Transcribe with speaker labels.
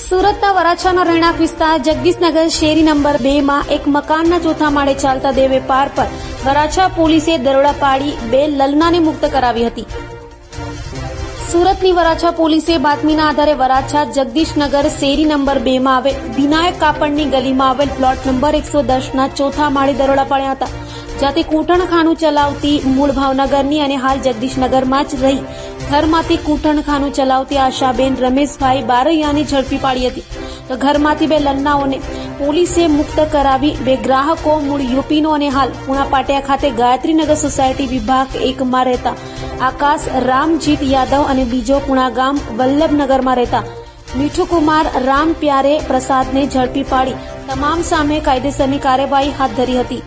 Speaker 1: સુરતના વરાછાના રહેણાંક વિસ્તાર જગદીશનગર શેરી નંબર 2 માં એક મકાનના ચોથા માળે ચાલતા દેહ વેપાર પર વરાછા પોલીસે દરોડા પાડી 2 લલનાને મુક્ત કરાવી હતી। સુરતની વરાછા પોલીસે બાતમીના આધારે વરાછા જગદીશનગર શેરી નંબર 2 માં આવેલ વિનાયક કાપડની ગલીમાં આવેલ પ્લોટ નંબર 110ના ચોથા માળે દરોડા પાડ્યા હતા, જ્યાંથી કૂટણખાનું ચલાવતી મૂળ ભાવનગરની અને હાલ જગદીશનગરમાં જ રહી ઘરમાંથી કૂટણખાનું ચલાવતી આશાબેન રમેશભાઈ બારૈયાની ઝડપી પાડી હતી। તો ઘરમાંથી 2 લન્નાઓને પોલીસે મુક્ત કરાવી 2 ગ્રાહકો મૂળ યુપીનો અને હાલ પુણા પાટિયા ખાતે ગાયત્રીનગર સોસાયટી વિભાગ 1 માં રહેતા આકાશ રામજીત યાદવ અને બીજો પુણા ગામ વલ્લભનગરમાં રહેતા મીઠુકુમાર રામ પ્યારે પ્રસાદને ઝડપી પાડી તમામ સામે કાયદેસરની કાર્યવાહી હાથ ધરી હતી।